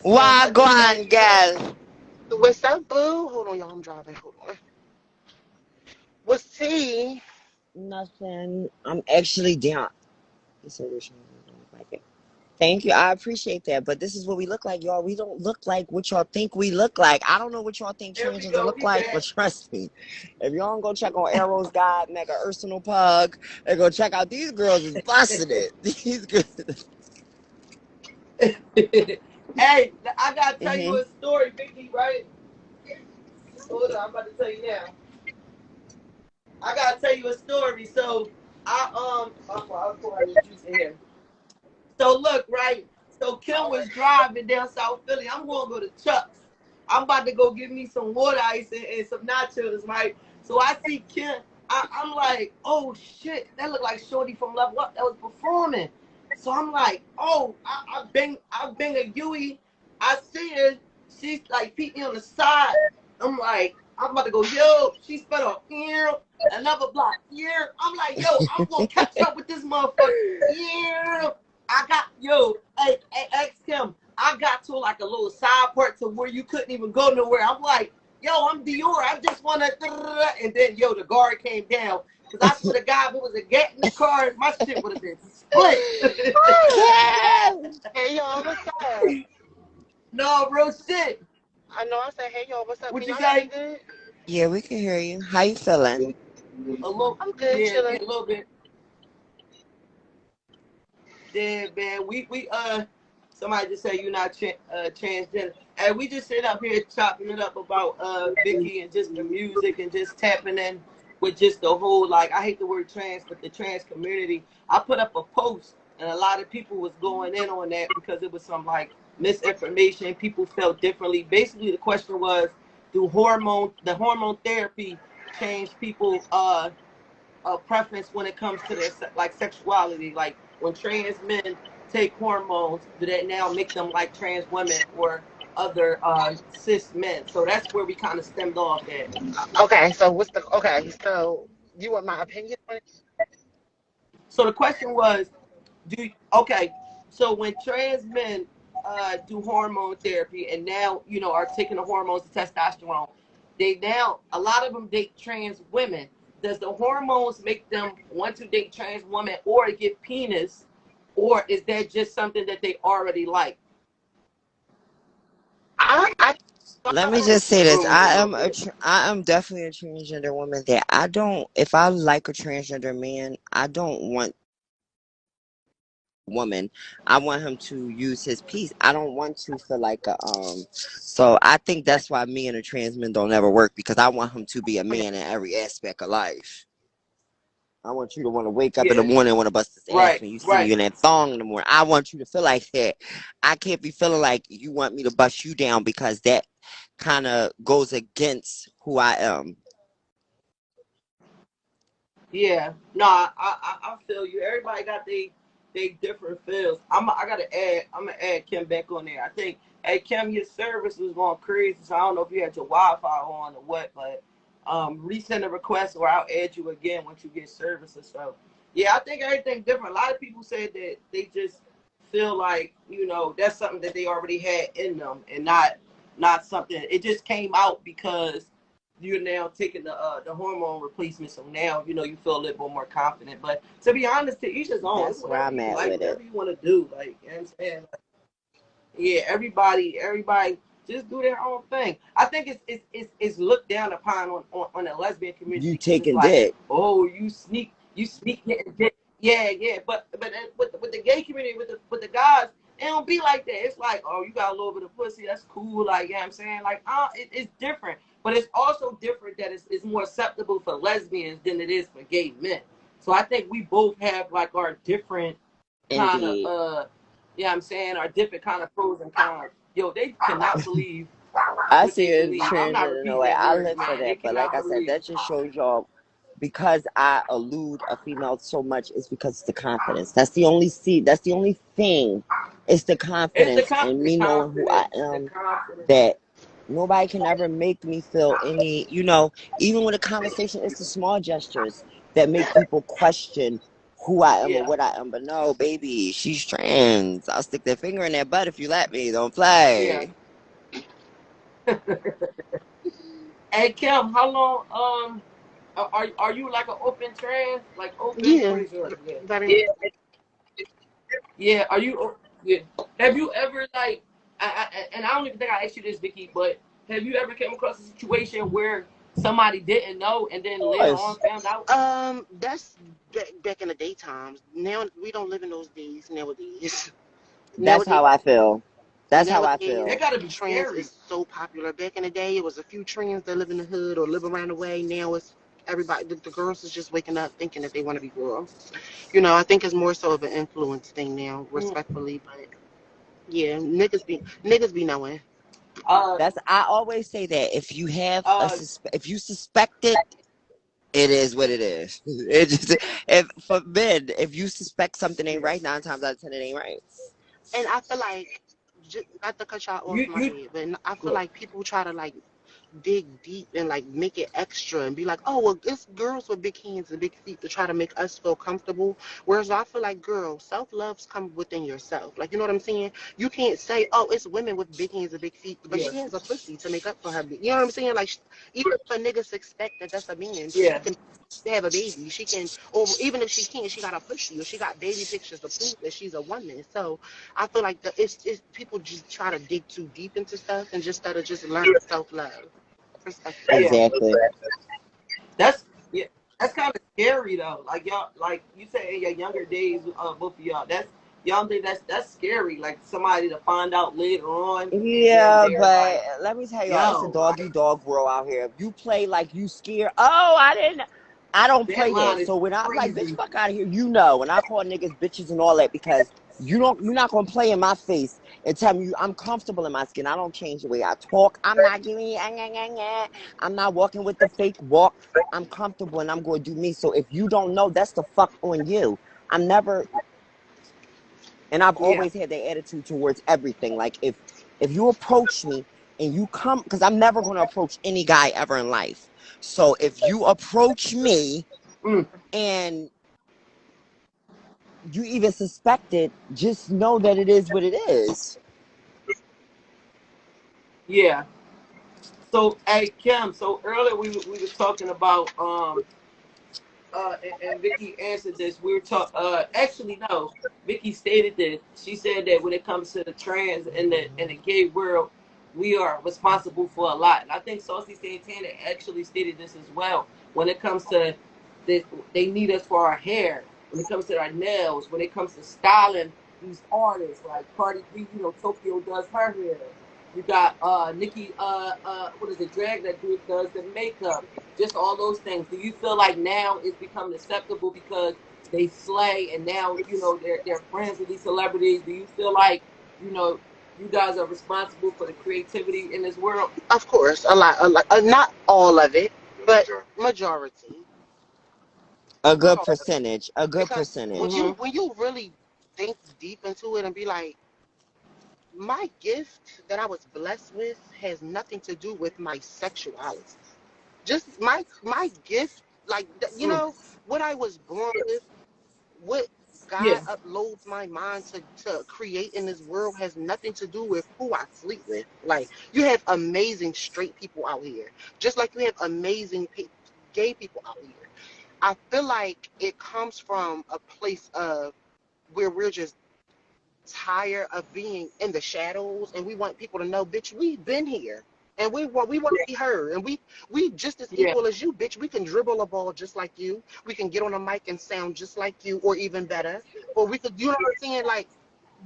Wagwan, girl. What's up, boo? Hold on, y'all. I'm driving. Hold on. What's tea? Nothing. I'm actually down. You said this one don't look like it. Thank you. I appreciate that. But this is what we look like, y'all. We don't look like what y'all think we look like. I don't know what y'all think There we transgender go. look We like, but back. trust me, if y'all don't go check on Arrow's God, Mega Ursula Pug, and go check out these girls is busting it. These girls. Hey, I gotta tell you hmm a story, Vicky. Right? Hold on, I'm about to tell you now. I gotta tell you a story. So I'll pour your juice in here. So look, right? So Kim was driving down South Philly. I'm gonna go to Chuck's. I'm about to go get me some water ice and some nachos, right? So I see Kim. I'm like, oh shit, that looked like Shorty from Level Up that was performing. So I'm like, oh, I bang a Yui. I see her. She's like peeping me on the side. I'm like, I'm about to go, yo. She spent a ear, another block, ear. I'm like, yo, I'm gonna catch up with this motherfucker. Ear. I got hey, ask him. I got to like a little side part to where you couldn't even go nowhere. I'm like, yo, I'm Dior. I just wanna, and then yo, the guard came down because I swear to God, if it was a gat in the car, my shit would have been split. Kim! Hey, y'all. What's up? No, real shit. I know I said, hey, y'all. What's up? What Can you y'all hear me say? good? Yeah, we can hear you. How you feeling? A little, I'm good, yeah, chilling. yeah, a little bit. Yeah, man. We somebody just say you're not transgender, and we just sit up here chopping it up about Vicky and just the music and just tapping in with just the whole like I hate the word trans, but the trans community. I put up a post and a lot of people was going in on that because it was some like misinformation. People felt differently. Basically, the question was, do hormone therapy change people a preference when it comes to their like sexuality. Like when trans men take hormones, do that now make them like trans women or other cis men? So that's where we kind of stemmed off at. Okay, so what's the. Okay, so you want my opinion on it? So the question was, do okay? So when trans men do hormone therapy and now are taking the hormones, the testosterone, they now a lot of them date trans women. Does the hormones make them want to date trans women or get penis, or is that just something that they already like? I Let me just say this. Room a little bit. I am definitely a transgender woman that I don't if I like a transgender man, I don't want woman. I want him to use his piece. I don't want to feel like a so I think that's why me and a trans man don't ever work because I want him to be a man in every aspect of life. I want you to want to wake up in the Yeah. morning and want to bust this ass Right. when you see me Right. in that thong in the morning. I want you to feel like that. I can't be feeling like you want me to bust you down because that kind of goes against who I am. Yeah, no, I feel you. Everybody got they different feels. I gotta add. I'm gonna add Kim back on there. I think, hey Kim, your service was going crazy. So I don't know if you had your Wi-Fi on or what, but resend a request or I'll add you again once you get services. So yeah, I think everything different. A lot of people said that they just feel like that's something that they already had in them and not something. It just came out because you're now taking the hormone replacement, so now you feel a little bit more confident. But to be honest, to each his own. It's That's where whatever I'm you at like, with it. whatever you want to do. Like I'm saying, like, yeah, everybody just do their own thing. I think it's looked down upon on the lesbian You community because it's taking like, dick. oh, you sneak dick. Yeah, yeah, but with the gay community, with the guys, it don't be like that. It's like, oh, you got a little bit of pussy, that's cool. Like, I'm saying, like, it's different, but it's also different that it's more acceptable for lesbians than it is for gay men. So I think we both have like our different kind of Indeed. yeah, I'm saying our different kind of pros and cons. Yo, they cannot believe I what see they it believe. I'm not transgender in a repeating way. that I word, live for man. They that. But like cannot I said, believe. that just shows y'all because I elude a female so much is because it's the confidence. That's the only thing. It's the It's confidence and the me knowing who I confidence, the am confidence. that nobody can ever make me feel even with a conversation, it's the small gestures that make people question who I am or Yeah. what I am. But no, baby, she's trans. I'll stick that finger in that butt if you let me. Don't Yeah. play. Hey Kim, how long are you like an open trans? Like open? What Yeah, is yours? Yeah. very much. Yeah. Are you? Yeah. Have you ever like? And I don't even think I asked you this, Vicky, but have you ever came across a situation where somebody didn't know and then Of later on course. found out? That's back in the daytimes. Now we don't live in those days nowadays. That's Nowadays, how I feel. That's how I nowadays, That feel. gotta be trans scary. is so popular. Back in the day, it was a few trans that live in the hood or live around the way. Now it's everybody. The girls is just waking up thinking that they want to be girls. I think it's more so of an influence thing now, Mm. respectfully. But yeah, niggas be knowing. Uh, That's I always say that uh, if you suspect it, it is what it is. It just if for men, if you suspect something ain't yeah. right, 9 times out of 10 it ain't right. And I feel like, not to cut y'all off my You. head, but I feel Good. like people try to like dig deep and like make it extra and be like, oh, well, it's girls with big hands and big feet to try to make us feel comfortable. Whereas I feel like, girl, self loves come within yourself. Like, you know what I'm saying? You can't say, oh, it's women with big hands and big feet, but Yeah. she has a pussy to make up for her. You know what I'm saying? Like, even if a nigga suspect that that's a man, she Yeah. can have a baby. She can, or even if she can't, she got a pussy or she got baby pictures to prove that she's a woman. So I feel like it's people just try to dig too deep into stuff and just instead of just learning self love. Respectfully. Yeah. Exactly. That's yeah. That's kind of scary though. Like y'all, like you say in your younger days, both of y'all. Y'all think that's scary. Like somebody to find out later on, and then Yeah, they're but like, let me tell y'all, it's a "Yo, doggy like dog world out here. If you play like you scared, oh, I don't that play that. line is So when I'm like, bitch, crazy." fuck out of here, when I call niggas bitches and all that, because you're not gonna play in my face and tell me I'm comfortable in my skin. I don't change the way I talk. I'm not giving you, I'm not walking with the fake walk. I'm comfortable and I'm going to do me. So if you don't know, that's the fuck on you. I'm never, and I've Yeah, always had that attitude towards everything. Like if you approach me and you come, because I'm never going to approach any guy ever in life. So if you approach me mm, and you even suspect it, just know that it is what it is. yeah. So, hey Kim. So earlier we was talking about and Vicky answered this. We were talking. Actually, no. Vicky stated that she said that when it comes to the trans and the gay world, we are responsible for a lot. And I think Saucy Santana actually stated this as well. When it comes to this, they need us for our hair. When it comes to our nails. When it comes to styling these artists like Cardi B, Tokyo does her hair. You got Nikki, what is it, Drag that does the makeup, just all those things. Do you feel like now it's become acceptable because they slay and now they're friends with these celebrities? Do you feel like you know you guys are responsible for the creativity in this world? Of course, a lot, not all of it, but majority. A good Majority. percentage. A good Because percentage. when you really think deep into it and be like, my gift that I was blessed with has nothing to do with my sexuality. Just my gift, like Mm. what I was born with, what Yeah, God uploads my mind to create in this world has nothing to do with who I sleep with. Like, you have amazing straight people out here, just like you have amazing gay people out here. I feel like it comes from a place of where we're just tired of being in the shadows and we want people to know, bitch, we've been here. And we want to be heard. And we just as yeah, equal as you, bitch. We can dribble a ball just like you. We can get on a mic and sound just like you, or even better. Or we could, you know what I'm saying? Like,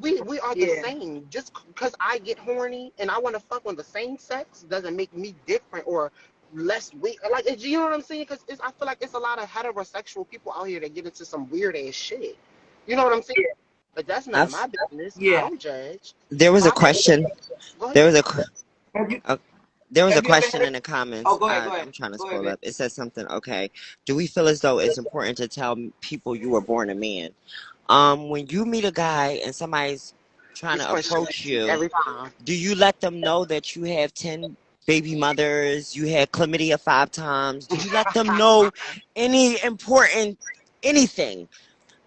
we are the yeah, same. Just because I get horny and I want to fuck on the same sex doesn't make me different or less weak. Like, you know what I'm saying? Because I feel like it's a lot of heterosexual people out here that get into some weird ass shit. You know what I'm saying? But that's none of I've my business. I yeah. don't judge. there was a My question. Go ahead. There was Have you a there was a have you ever had question a? in the Oh, comments. go ahead, go ahead, I'm trying to go ahead, scroll babe. up. It says something. Okay. Do we feel as though it's important to tell people you were born a man? When you meet a guy and somebody's trying This to question approach asks me you, every time. do you let them know that you have 10 baby mothers, you had chlamydia 5 times? Do you let them know any important anything?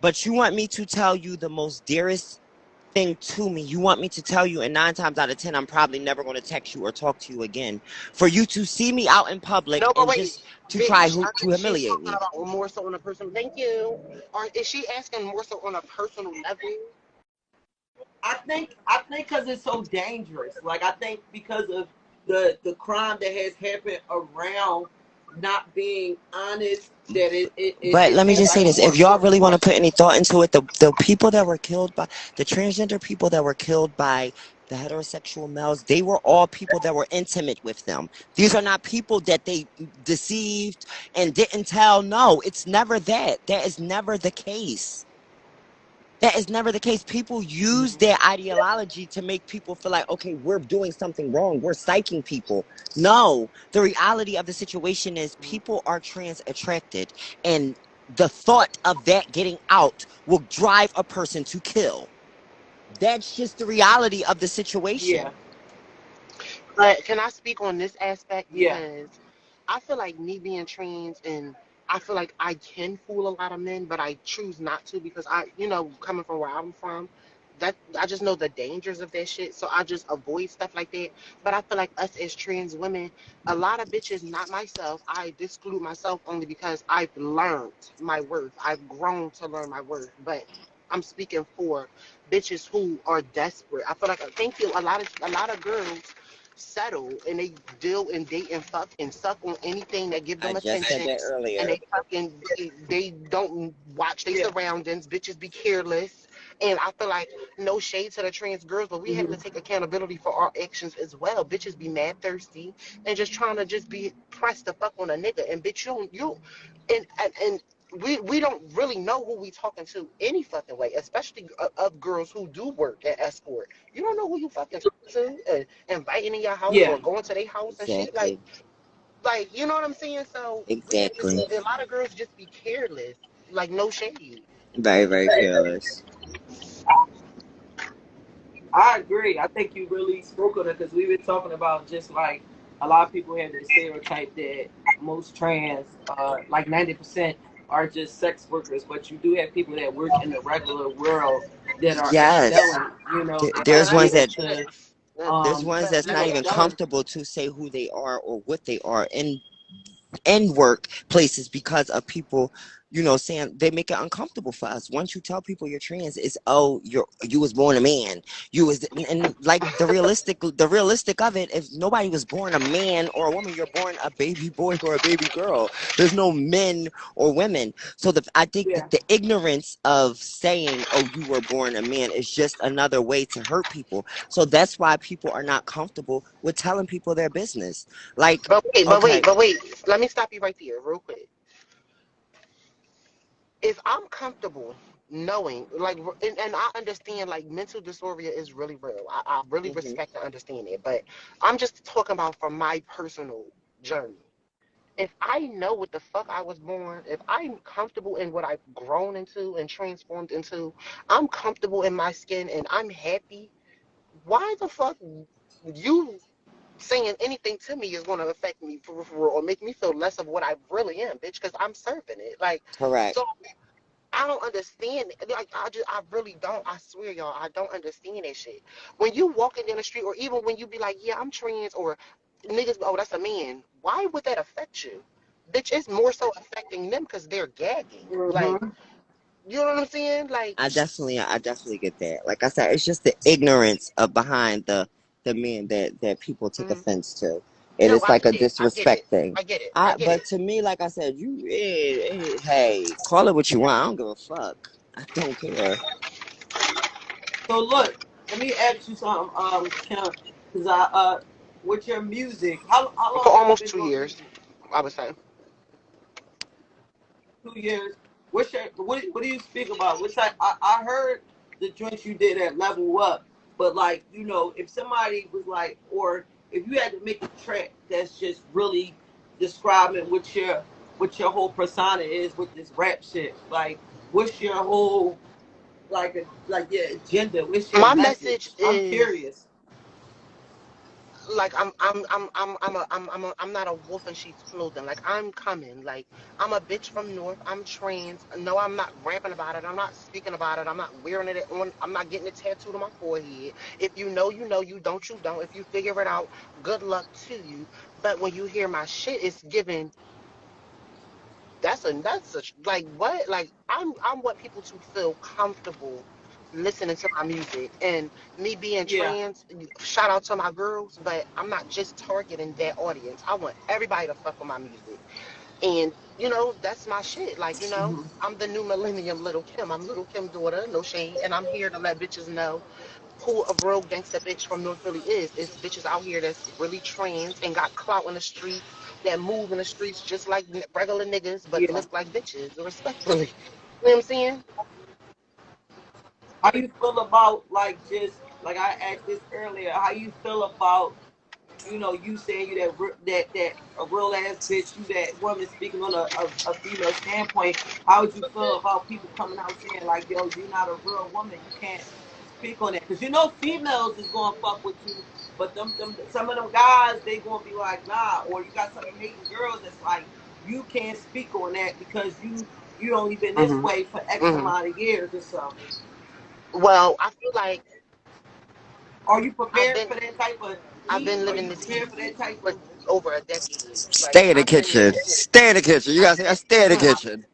But you want me to tell you the most dearest thing to me. You want me to tell you, and 9 times out of 10, I'm probably never going to text you or talk to you again. For you to see me out in public No, but and wait, just to try bitch. I to think she's humiliate talking me. about more so on a personal. Thank you. Or is she asking more so on a personal level? I think because it's so dangerous. Like I think because of the crime that has happened around not being honest, that But it's let me just say like this: more if y'all more really want to put questions. any thought into it, the people that were killed by the transgender people that were killed by the heterosexual males, they were all people that were intimate with them. These are not people that they deceived and didn't tell. No, it's never that. That is never the case. That is never the case. People use Mhm. their ideology to make people feel like, okay, we're doing something wrong. We're psyching people. No, the reality of the situation is people are trans attracted, and the thought of that getting out will drive a person to kill. That's just the reality of the Yeah, situation. But can I speak on this aspect yeah, because I feel like me being trans and I feel like I can fool a lot of men, but I choose not to because coming from where I'm from, that I just know the dangers of that shit, so I just avoid stuff like that. But I feel like us as trans women, a lot of bitches, not myself, I exclude myself only because I've learned my worth. I've grown to learn my worth, but I'm speaking for bitches who are desperate. I feel like thank you. A lot of girls settle and they deal and date and fuck and suck on anything that give I them just said attention, that and earlier. they don't watch their yeah. surroundings. Bitches be careless, and I feel like no shade to the trans girls, but we have to Hmm. take accountability for our actions as well. Bitches be mad thirsty and just trying to just be pressed the fuck on a nigga, and bitch you and we don't really know who we talking to any fucking way, especially of girls who do work at escort. You don't know who you fucking talking to, and inviting in your house Yeah. or going to their house and shit. Exactly. Like you know what I'm saying? So we have to. Exactly. A lot of girls just be careless. Like no shade. Very, very careless. I agree. I think you really spoke on it because we were talking about just like a lot of people have this stereotype that most trans, like 90%, are just sex workers, but you do have people that work in the regular world that are Yes. excelling, that And are There's I ones able that think to there's ones that that's do not level even excelling. comfortable to say who they are or what they are in workplaces because of people, saying they make it uncomfortable for us. Once you tell people you're trans, it's you was born a man. You was and like the realistic of it, if nobody was born a man or a woman, you're born a baby boy or a baby girl. There's no men or women. So I think Yeah. that the ignorance of saying, oh, you were born a man is just another way to hurt people. So that's why people are not comfortable with telling people their business. Like, but wait, but wait, okay. but wait. Let me stop you right there, real quick. If I'm comfortable knowing, like, and I understand, like, mental dysphoria is really real. I really Hmm. respect and understand it, but I'm just talking about from my personal journey. If I know what the fuck I was born, if I'm comfortable in what I've grown into and transformed into, I'm comfortable in my skin and I'm happy. Why the fuck you saying anything to me is going to affect me for real or make me feel less of what I really am, bitch? Because I'm serving it. Like, Correct. so I don't understand. Like, I really don't. I swear, y'all, I don't understand that shit. When you walking down the street, or even when you be like, yeah, I'm trans, or niggas, oh, that's a man. Why would that affect you? Bitch, it's more so affecting them because they're gagging. Like, Hmm. you know what I'm saying? Like, I definitely get that. Like I said, it's just the ignorance of behind the men that people take mm, offense to. It no, is I like get a it. I get it. disrespect thing. I get it. I get But it. to me, like I said, hey, call it what you want. I don't give a fuck. I don't care. So look, let me ask you something, Kim, because with your music, how For long have you almost been two doing years, music? I would say. 2 years. What do you speak about? What type? I heard the joints you did at Level Up, but like if somebody was like, or if you had to make a track that's just really describing what your whole persona is with this rap shit, like what's your whole like your agenda? What's your My message message? I'm is curious. like I'm not a wolf in sheep's clothing. Like I'm coming. Like I'm a bitch from North. I'm trans. No, I'm not rapping about it. I'm not speaking about it. I'm not wearing it on. I'm not getting it tattooed on my forehead. If you know, you know. You don't, you don't. If you figure it out, good luck to you. But when you hear my shit, it's given. That's a like what? Like I want people to feel comfortable listening to my music, and me being Yeah. trans, shout out to my girls, but I'm not just targeting that audience. I want everybody to fuck with my music. And that's my shit. Like, Hmm. I'm the new millennium Little Kim. I'm Little Kim daughter, no shade, and I'm here to let bitches know who a real gangsta bitch from North Philly is. It's bitches out here that's really trans and got clout in the streets, that move in the streets just like regular niggas, but Yeah. look like bitches, respectfully. You know what I'm saying? How you feel about like just like I asked this earlier? How you feel about you saying you that a real ass bitch, you that woman speaking on a female standpoint. How would you feel about people coming out saying like, yo, you're not a real woman, you can't speak on that? Because females is gonna fuck with you, but them some of them guys they gonna be like, nah. Or you got some amazing girls that's like, you can't speak on that because you only been this Hmm. way for X Hmm. amount of years or so. Well, I feel like Are you I've prepared been for that type of I've heat? been Are living you this prepared heat for that type for of over a decade. Like Stay in the I've been kitchen. Stay in the kitchen. You I, gotta say, stay in the I, kitchen.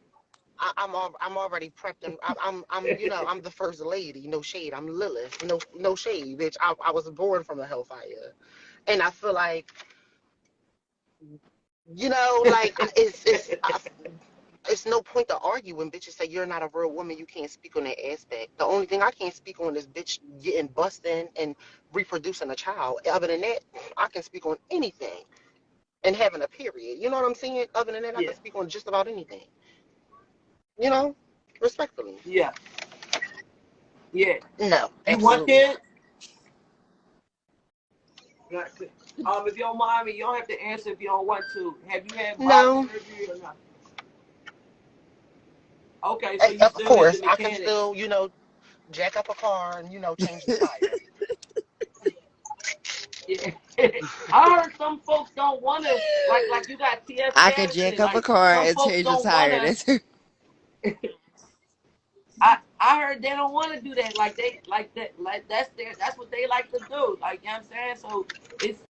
I'm already prepped, and I'm the first lady. No shade. I'm Lilith. No shade, bitch. I was born from a hellfire, and I feel like like it's no point to argue when bitches say you're not a real woman. You can't speak on that aspect. The only thing I can't speak on is bitch getting busted and reproducing a child. Other than that, I can speak on anything and having a period. You know what I'm saying? Other than that, I yeah, can speak on just about anything. You know, respectfully. yeah, yeah. No, You want absolutely kids? not. Not to- if you don't mind me, you don't have to answer if you don't want to. Have you had body No, surgery or not? Okay, so you of still hit the course I can mechanic. still jack up a car and change the tire. Yeah. I heard some folks don't wanna like you got T.S. I could jack Garrison. up a Like car some and folks change the don't tire. wanna. That's I heard they don't want to do that. Like they like that. Like that's what they like to do. Like you know what I'm saying. So it's